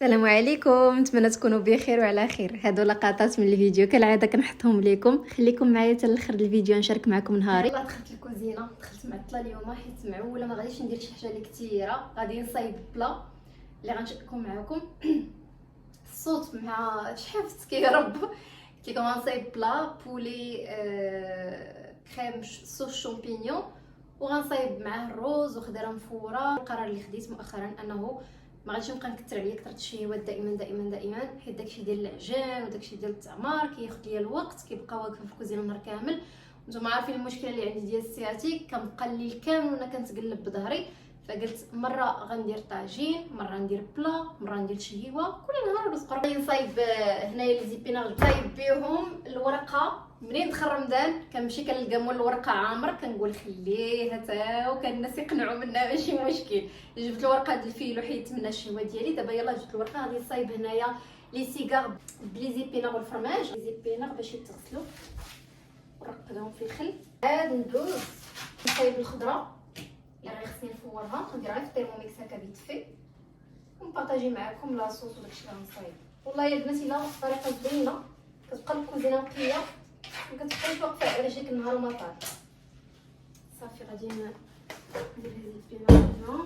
السلام عليكم، نتمنى تكونوا بخير وعلى خير. هادو لقطات من الفيديو كالعاده كنحطهم لكم. خليكم معايا حتى الاخر الفيديو نشارك معكم نهاري. يلا دخلت الكوزينه، دخلت معطله اليوم حيت معوله ما غاديش ندير شي حاجه اللي كثيره. غادي نصايب بلا اللي غنشارككم معكم. الصوت مع شحفت يا رب. قلت لكم غنصايب بلا بولي كريم صوص شامبينيون، وغنصايب معاه الروز وخضره مفوره. القرار اللي خديت مؤخرا انه ما غاديش نبقى نكثر عليا كثره الشهيوات دائما حيت داكشي ديال العجان وداكشي ديال التعمار كياخذ ليا الوقت، كيبقى واقفه في الكوزينه نهار كامل. نتوما عارفين المشكله اللي عندي ديال السياتيك، كنبقى الليل كامل وانا كنتقلب بظهري. فقلت مره غندير طاجين، مره ندير بلا، مره ندير شهيوه، كل نهار رزق ربي. نصايب هنايا لي زيبيناغ نصايب بهم الورقه. منين دخل رمضان كنمشي كنلقى مول الورقه عامر، كنقول خليه حتى وكان الناس يقنعوا منها ماشي مشكل. جبت الورقه ديال الفيل وحيدت منها الشهوه ديالي. دابا يلاه جبت الورقه غادي نصايب هنايا لي سيغار بلي زيبيناغ والفرماج. لي زيبيناغ باش يتغسلوا ونرقدهم في الخل. عاد ندوز نصايب الخضره اللي غير خصني نفورها، نديرها في الترموميكس هكا بيتفي ونبارطاجي معكم لاصوص وداكشي اللي غنصايب. والله يا البنات الا الطريقه زوينه كتبقى الكوزينه نقيه، ما كتبقايش واقفه على رجليك النهار وما طال. صافي غادي ندير هذه الزيتونه هنا.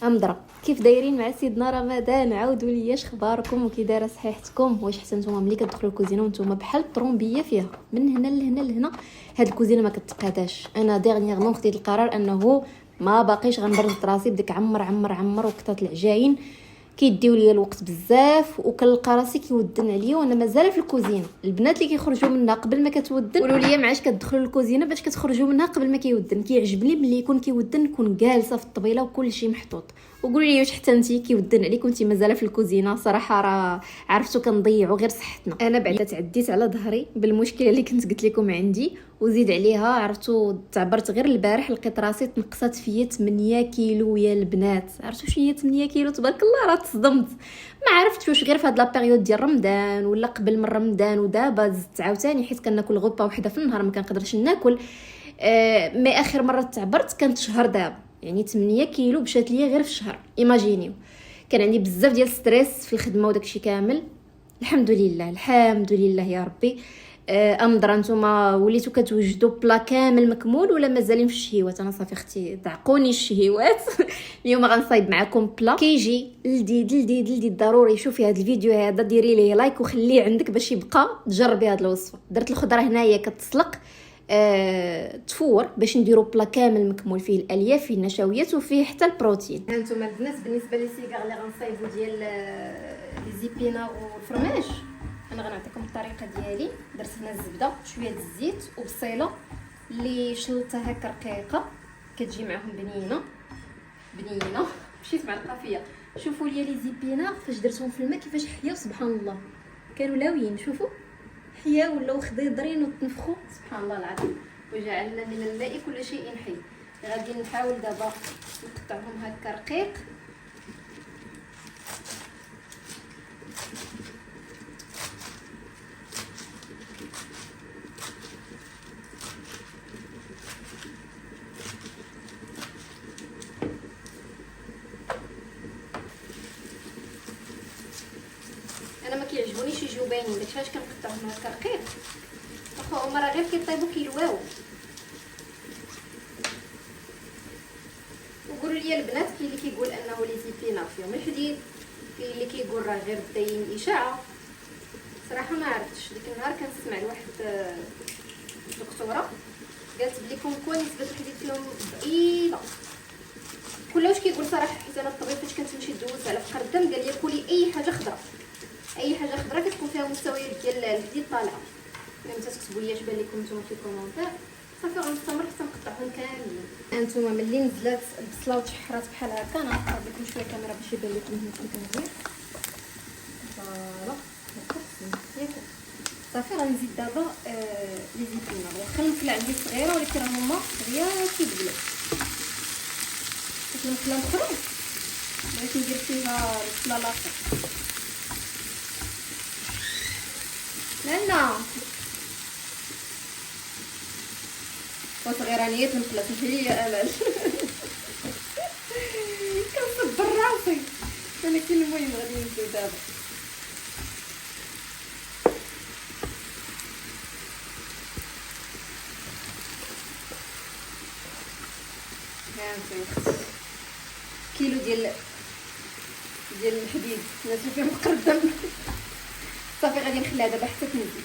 امضرة كيف دايرين مع سيدنا رمضان؟ عاودوا لي اش اخباركم وكي دايره صحيحتكم؟ واش حتى نتوما ملي كتدخلوا الكوزينه وانتوما بحال الطرومبيه فيها من هنا لهنا لهنا؟ هاد الكوزينه ما كتقاداش. انا ديرنيغمون خديت القرار انه ما باقيش غنبرد راسي بديك عمر وكتات العجاين كيديو ليا الوقت بزاف، وكنلقى راسي كيودن عليا وانا مازال في الكوزينه. البنات اللي كيخرجوا منها قبل ما كتودن قولوا لي معاش كتدخلوا للكوزينه باش كتخرجوا منها قبل ما كيودن. كيعجبني ملي يكون كيودن نكون جالسه في الطبيله وكل شيء محطوط. وقولوا لي واش حتى نتي كيودن عليك وانتي مازال في الكوزينه؟ صراحه راه عرفتوا كنضيعوا غير صحتنا. انا بعدا تعديت على ظهري بالمشكله اللي كنت قلت لكم عندي، وزيد عليها عرفتوا تعبرت غير البارح لقيت راسي تنقصات فيا 8 كيلو يا البنات. عرفتوا شنو هي 8 كيلو؟ تبارك الله راه تصدمت. ما عرفتش واش غير في هاد لابيريود ديال رمضان ولا قبل من رمضان، ودابا زدت عاوتاني حيت كناكل غوبا وحده في النهار ما كنقدرش ناكل. مي اخر مره تعبرت كانت شهر دابا، يعني 8 كيلو مشات ليا غير في شهر. ايماجينيو كان عندي بزاف ديال ستريس في الخدمه وداكشي كامل. الحمد لله يا ربي. امضرا نتوما وليتو كتوجدوا بلا كامل مكمول ولا مازالين في الشهيوات؟ انا صافي اختي ضعقوني الشهيوات. اليوم غنصايب معكم بلا كيجي لذيذ ضروري. شوفي هذا الفيديو هذا ديري ليه لايك وخليه عندك باش يبقى تجربي هذه الوصفه. درت الخضره هنايا كتسلق تفور باش نديرو بلا كامل مكمول، فيه الالياف فيه النشويات وفيه حتى البروتين. هانتوما البنات بالنسبه لي سيغار اللي غنصايبو ديال لي زيبيناغ والفرماج، انا غنعطيكم الطريقه ديالي. درت هنا الزبده شويه د الزيت وبصيله اللي شلتها هكا رقيقه كتجي معاهم بنينه. مشيت مع القافيه. شوفوا لي لي زيبيناغ فاش درتهم في الماء كيفاش حياو، سبحان الله كانوا لاويين. شوفوا حياو ولاو خضيضرين وتنفخوا، سبحان الله العظيم. وجعلنا من الماء كل شيء حي. غادي نحاول دابا نقطعهم هكا رقيق. انا ما كيعجبونيش يجيو باينين، داكشي علاش كنقطعهم هكا رقيق. واخا هما راه غير كيطيبوا كيلواو. وقولوا لي البنات كاين اللي كيقول انه لي زيبيناغ فيهم الحديد، كاين اللي كيقول راه غير داين الاشعه. صراحه ما عرفتش. ديك النهار كنسمع لواحد الدكتوره قالت بلي كون نسبه الحديد فيهم ضئيله. كلش كيقول صراحه. حيت انا الطبيب فاش كنت دوزت على فقر الدم قال لي كلي اي حاجه خضراء، اي حاجه خضراء كتكون فيها مستويات ديال الحديد طالعه. ملي تكتبوا لي اش بان لكم نتوما في الكومونتير. صافي غنستمر حتى نقطعهم كاملين. انتما ملي نزلات البصله وتشحرات بحال هكا نقرب لكم شويه الكاميرا باش يبان لكم هنا كيف كندير. فوالا ياك صافي. غنزيد دابا لي زيتونه. واخا المكله عندي صغيره ولكن راه هما غير كيدبلوا. كنت المكله مخروج بغيت ندير فيها البصله لاصق. لا وصغيره راني نخلص نحيي يا امل. كنصبر راسي، ولكن المهم غادي نبداو دابا. هانتي كيلو ديال الحديد نازل فيه مقردم. صافي غادي نخليها دابا حتى تنزل.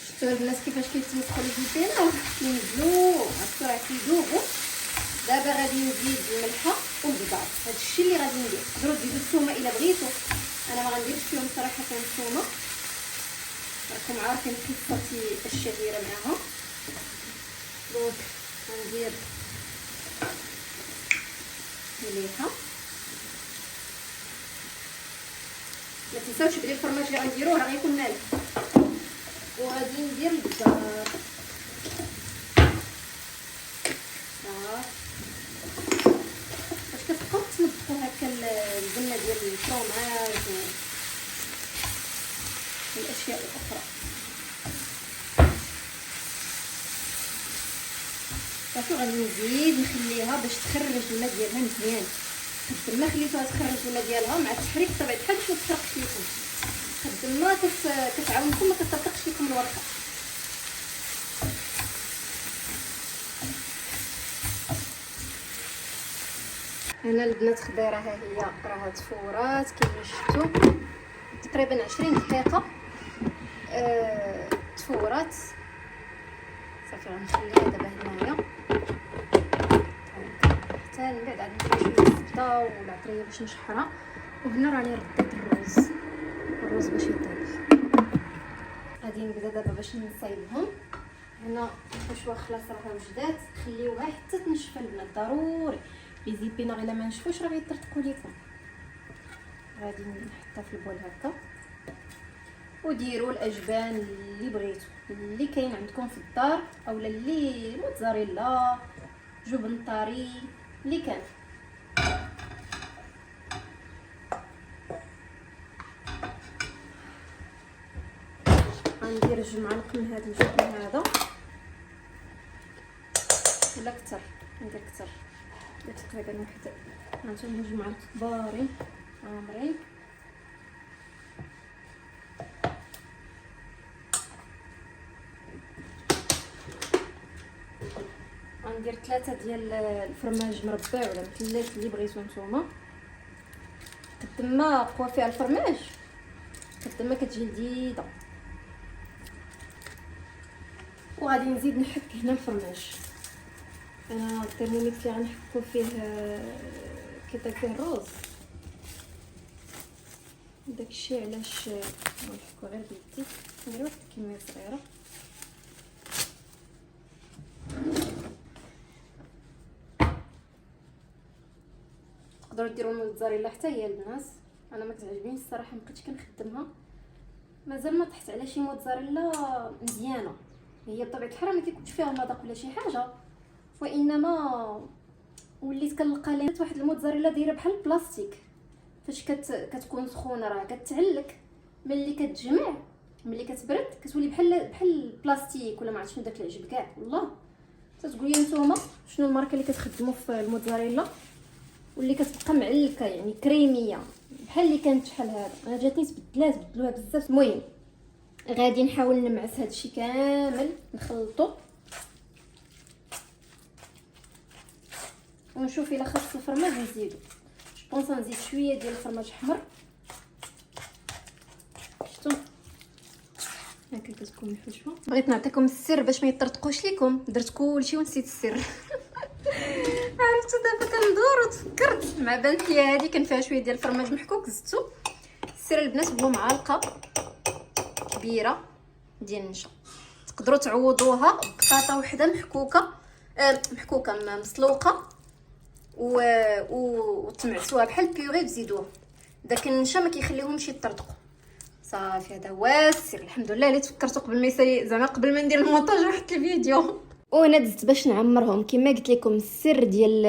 شفتوا البنات كيفاش كيتمسخوا الجبينه، كينزلوا بسرعه كيذوبوا. دابا غادي نزيد الملحه والبزار، هادشي اللي غادي ندير. تقدروا تزيدوا الثومه الا بغيتوا، انا ما غنديرش فيهم صراحه الثومه، راكم عارفين قصتي الشهيره معاها. دونك غندير مليحه. ما تنساوش بلي الفرماج اللي غنديروه راه غيكون مالح. وغادي ندير البزار. باش كتبقاو تنظفوا هكا البنه ديال الفرماج والاشياء الاخرى. صافي غادي نزيد نخليها باش تخرج الماء ديالها مزيان. قد ما خليتوها تخرج الماء ديالها مع التحريك بطبيعه الحال باش ما تحرقش لكم، قد ما كتعاونكم ما كتطرقش لكم الورقه. هنا البنات خضيره ها هي راها تفورات كما شفتوا، تقريبا 20 دقيقه تفورات. صافي غنخليها دابا هنايا حتى من بعد عاد ندير شويه الزبده والعطريه باش نشحرها. وهنا راني رديت الرز باش يطيب. غادي نبدا دابا باش نصايبهم. هنا الحشوه خلاص راها وجدات، خليوها حتى تنشف البنات ضروري. لي زيبينا غير ما نشفوش راه غيطرطقوا لكم. غادي نحطها في البول هكا، وديروا الاجبان اللي بغيتو، اللي كاين عندكم في الدار، اولا اللي موتزاريلا، جبن طري، اللي كان. غندير 2 معالق من هذا الجبن هذا ولا كتر، ندير كتر تقريبا واحد. هانتوما 2 معالق كبارين عامرين. غندير 3 ديال الفرماج مربع ولا مثلث اللي بغيتو نتوما. قد ما قوى فيها الفرماج قد ما كتجي لذيذه. وغادي نزيد نحك هنا الفرماج. انا الترميميكس اللي غنحكو فيه كيطيب فيه الرز، داكشي علاش غنحكو غير بيدي. ندير واحد الكميه صغيره. تقدروا ديروا الموتزاريلا حتى هي البنات، انا ما كتعجبنيش الصراحه، ما بقيتش كنخدمها. مازال ما طحت على شي موتزاريلا مزيانه. هي بطبيعه الحال ما كيكونش فيها مذاق ولا شي حاجه، وانما وليت كنلقى لي واحد الموتزاريلا دايره بحال البلاستيك. فاش كتكون سخونه راه كتعلك، ملي كتجمع ملي كتبرد كتولي بحال البلاستيك ولا ما عرفتش من داك العجب كاع. والله تتقولوا نتوما شنو الماركه اللي كتخدموا في الموتزاريلا واللي كتبقى معلكه يعني كريميه بحال اللي كانت شحال هذا. انا جاتني بدلوها بزاف. المهم غادي نحاول نمعس هادشي كامل نخلطو ونشوف الا خاص الفرماج نزيدو. جوبونس نزيد شويه ديال الفرماج احمر. شفتوا هكا كتكون الحشوه. بغيت نعطيكم السر باش ما يطرطقوش لكم، درت كلشي ونسيت السر. عرفتوا دابا كندور وتفكرت مع بنتي هذه كان فيها شويه ديال الفرماج محكوك زدتو. السر البنات هو معلقه كبيره ديال النشا. تقدروا تعوضوها ببطاطا وحده محكوكه مسلوقه وتمعسوها بحال البيوري تزيدوه. داك النشا ما كيخليهمش يطرطقوا. صافي هذا هو السر. الحمد لله اللي تفكرتوا قبل ما يسالي، زعما قبل ما ندير المونتاج وحدت الفيديو. وهنا دزت باش نعمرهم. كما قلت لكم السر ديال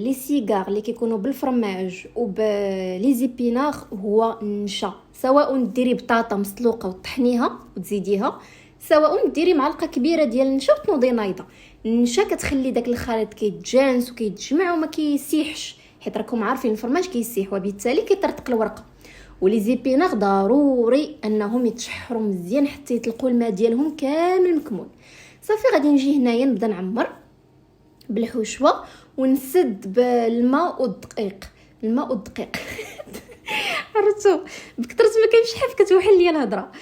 لي سيغار اللي كيكونوا بالفرماج وبلي زيبينار هو النشا، سواء ديري بطاطا مسلوقه وطحنيها وتزيديها، سواء ديري معلقه كبيره ديال النشا وتنوضي نايضه. النشا كتخلي داك الخليط كيتجانس وكيتجمع وما كيسيحش، حيت راكم عارفين الفرماج كيسيح وبالتالي كيطرطق الورقه. ولي زيبينار ضروري انهم يتشحروا مزيان حتى يطلقوا الماء ديالهم كامل مكمول. صافي غادي نجي هنايا نبدا نعمر بالحشوه ونسد بالماء والدقيق. الماء والدقيق عرفتو بكثرت ما كاينش حاف كتوحل ليا الهضره.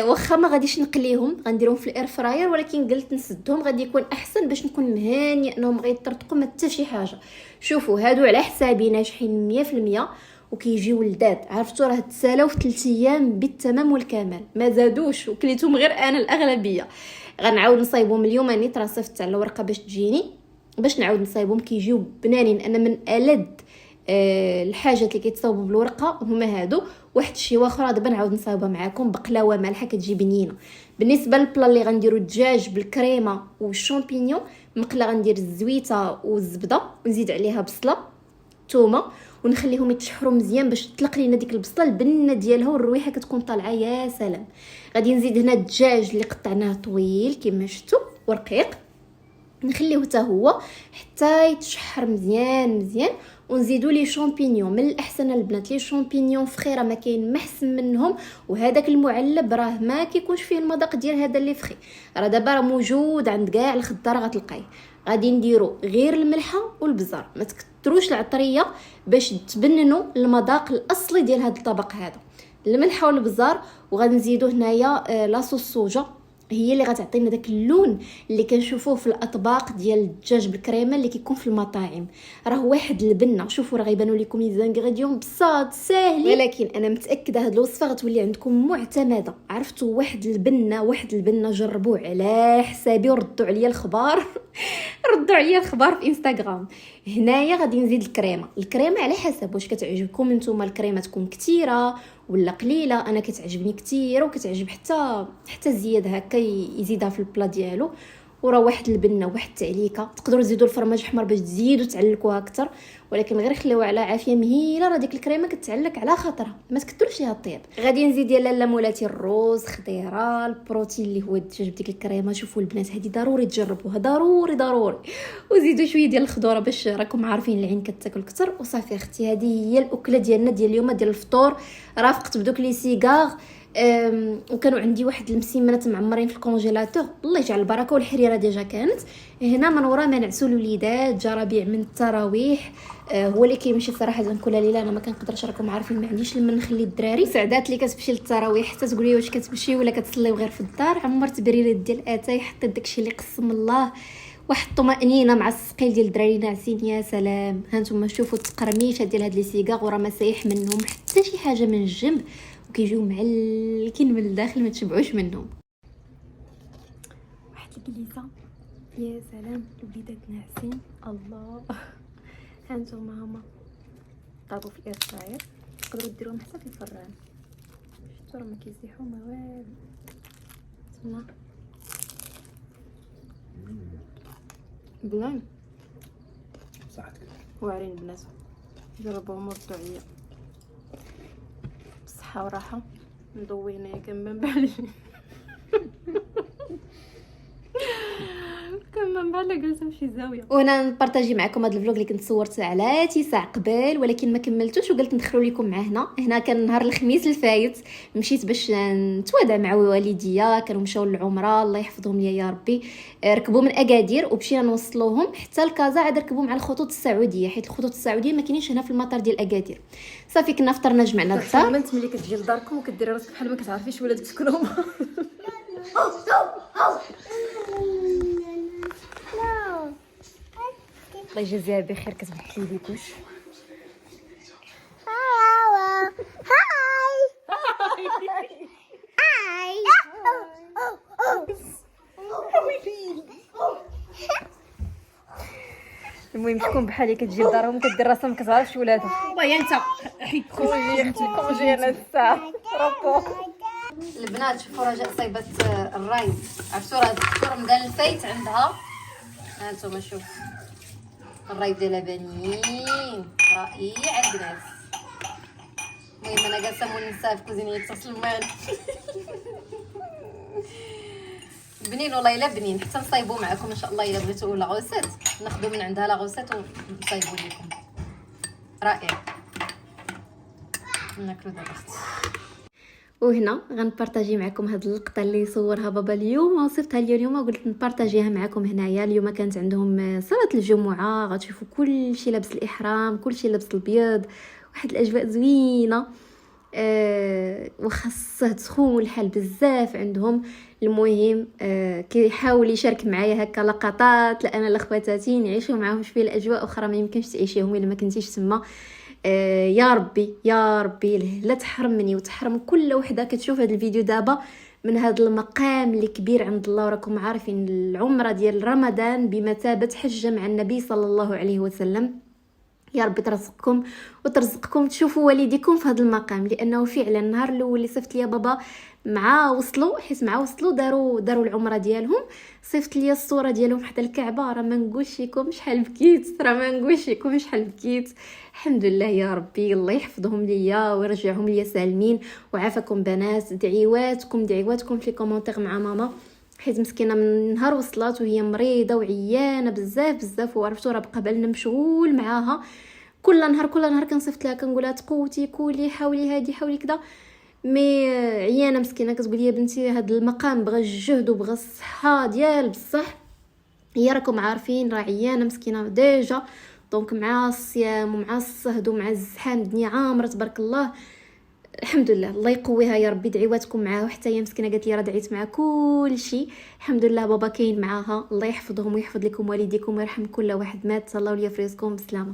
واخا ما غاديش نقليهم، غنديرهم في الاير فراير، ولكن قلت نسدهم غادي يكون احسن باش نكون مهانيه انهم غيطرطقوا ما حتى شي حاجه. شوفوا هادو على حسابي ناجحين 100% وكيجيو لذاذ. عرفتوا راه تسالاو في 3 ايام بالتمام والكمال، ما زادوش وكليتهم غير انا الاغلبيه. غنعاود نصايبهم اليوم، راني ترصفت على الورقه باش تجيني باش نعاود نصايبهم. كيجيو بنانين. انا من الذ الحاجات اللي كيتصاوبوا بالورقه هما هادو. واحد شي واخره دابا نعاود نصايبها معكم، بقلاوه مالحه كتجي بنينه. بالنسبه للبلا اللي غنديروا الدجاج بالكريمه والشامبينيون، مقله غندير الزويته والزبده ونزيد عليها بصله ثومه ونخليهم يتشحروا مزيان باش تطلق لينا ديك البصله البنه ديالها والرويحه كتكون طالعه يا سلام. غادي نزيد هنا الدجاج اللي قطعناه طويل كما شفتوا ورقيق، نخليه حتى هو حتى يتشحر مزيان مزيان. ونزيدوا لي شامبينيون. من الاحسن البنات لي شامبينيون فخيره ما كاين محسن منهم. وهذاك المعلب راه ما كيكونش فيه المذاق ديال هذا اللي فخي، راه دابا راه موجود عند كاع الخضار غتلقايه. غادي نديرو غير الملحه والبزار، ما تكتروش العطريه باش تبننوا المذاق الاصلي ديال هذا الطبق هذا. الملحه والبزار. وغادي نزيدو هنايا لاصوص الصوجه، هي اللي غتعطينا داك اللون اللي كنشوفوه في الاطباق ديال الدجاج بالكريمه اللي كيكون في المطاعم. راه واحد البنه، شوفوا راه غيبانوا لكم لي زانغريديون بساط ساهلين، ولكن انا متاكده هاد الوصفه غتولي عندكم معتمده. عرفتوا واحد البنه جربوه على حسابي وردوا عليا الخبار ردوا عليا الخبار في انستغرام. هنايا غادي نزيد الكريمه على حسب واش كتعجبكم نتوما الكريمه تكون كثيره ولا قليله. انا كتعجبني كثير وكتعجب حتى زياد هكا يزيدها في البلا ديالو. وراه واحد البنه واحد التعليكه. تقدروا تزيدوا الفرماج احمر باش تزيدوا تعلكوها اكثر، ولكن غير خليوها على عافيه مهيله. راه ديك الكريمه كتعلك على خاطرها، ما تكثرش ليها الطياب. غادي نزيد يلا الليمولاتي الروز خضيره البروتين اللي هو الدجاج بديك الكريمه. شوفوا البنات هذه ضروري تجربوها، ضروري. وزيدوا شويه ديال الخضره باش راكم عارفين العين كتاكل اكثر. وصافي اختي هذه هي الاكله ديالنا ديال اليوم ديال الفطور. رافقت بدوك لي سيغار وكانوا عندي واحد المسيمنات معمرين في الكونجيلاتور، الله يجعل البركه. والحريره ديجا كانت هنا من ورا ما نعسوا الوليدات. جا ربيع من التراويح هو اللي كيمشي صراحه كل ليله. انا ما كنقدرش، راكم عارفين ما عنديش لما نخلي الدراري. سعدات اللي كتمشي للتراويح حتى تقول لي واش كتمشي ولا كتصليو غير في الدار. عمرت بريرات ديال اتاي، حطيت داكشي اللي قسم الله، واحد الطمانينه مع السقيل ديال الدراري ناعسين يا سلام. هانتوما شوفوا التقرميشه ديال هاد لي سيغار وراه ما سايح منهم حتى شي حاجه من الجنب، وكيجيو معلكين من الداخل ما تشبعوش منهم. واحد الكليسه يا سلام، الوليدات ناعسين الله. هانتوما هما طابو في الاير فراير، تقدروا ديروهم حتى في الفران. شفتوا راه ما كيسيحوا ما والو. تما بنان صحتك واعرين البنات، جربوهم وردوا عليا بصحه وراحه. نضوي هنايا كنبان بحال بحال جالسه في شي زاويه. وهنا نبارطاجي معكم هذا الفلوق اللي كنت صورت على 9 قبل ولكن ما كملتوش، وقلت ندخلوا لكم معاه هنا. كان نهار الخميس الفايت مشيت باش نتوادع مع والديا، كانوا مشاو للعمره الله يحفظهم ليا يا ربي. ركبوا من اكادير ومشينا نوصلوهم حتى لكازا، عاد ركبوا مع الخطوط السعوديه حيت الخطوط السعوديه ما كاينينش هنا في المطار ديال اكادير. صافي كنا فطرنا جمعنا الدار. انت ملي كتجي لداركم وكديري راسك بحال ما كتعرفيش ولادك شكون هما. الله يجازيها بخير كتبحث لي بيكوش. المهم شكون بحالي كتجي لدارهم كدير راسها ما كتعرفش ولادها. بايا انت حيت كونجي انا الساعه رابو. البنات شوفوا رجاء صايبه الرايز. عرفتوا راه الدكتور رمضان الفايت عندها هانتوما شوف الرايب ديال لبنين رائع البنات. المهم انا جالسه مونسه في كوزينيه تصل الماء بنين والله الا بنين. حتى نصايبوا معكم ان شاء الله الا بغيتوا لا غوسات ناخذوا من عندها لا غوسات ونصايبوا لكم. رائع. ناكلوا دابا اختي. وهنا غنبارطاجي معكم هاد اللقطه اللي صورها بابا اليوم وصيفطها لي اليوم وقلت نبارطاجيها معكم هنايا. اليوم كانت عندهم صلاه الجمعه، غتشوفوا كل شيء لابس الاحرام، كل شيء لابس الابيض، واحد الاجواء زوينه. وخاصه سخون الحال بزاف عندهم. المهم كيحاول يشارك معايا هكا لقطات لانا لاخواتاتي نعيشوا معاهم شويه الاجواء اخرى ما يمكنش تعيشيهم الا ما كنتيش تما. يا ربي يا ربي لا تحرمني وتحرم كل وحده كتشوف هذا الفيديو دابا من هذا المقام اللي كبير عند الله. وراكم عارفين العمره ديال رمضان بمثابه حجه مع النبي صلى الله عليه وسلم. يا ربي ترزقكم وترزقكم تشوفوا والديكم في هذا المقام، لانه فعلا النهار الاول اللي صيفط لي بابا مع وصلوا داروا العمره ديالهم، صيفط لي الصوره ديالهم حتى الكعبه. راه ما نقولش لكم شحال بكيت. الحمد لله يا ربي، الله يحفظهم ليا ويرجعهم ليا سالمين وعافاكم بنات. دعواتكم في لي كومونتير مع ماما، حيت مسكينه من نهار وصلات وهي مريضه وعيانه بزاف وعرفتوا راه بقى بالنا مشغول معاها. كل نهار كنصيفط لها كنقول لها تقوتي كولي حاولي هادي حاولي كذا، مي عيانه مسكينه كتقول لي بنتي هاد المقام بغى الجهد وبغى الصحه ديال بصح. هي راكم عارفين راه عيانه مسكينه ديجا، دونك مع الصيام ومع الصهد ومع الزحام الدنيا عامره تبارك الله. الحمد لله الله يقويها يا ربي. دعواتكم معاها حتى هي مسكينه قالت لي راه دعيت مع كل شيء. الحمد لله بابا كاين معاها، الله يحفظهم ويحفظ لكم والديكم ويرحم كل واحد مات. الله وليا في رزقكم بسلامه.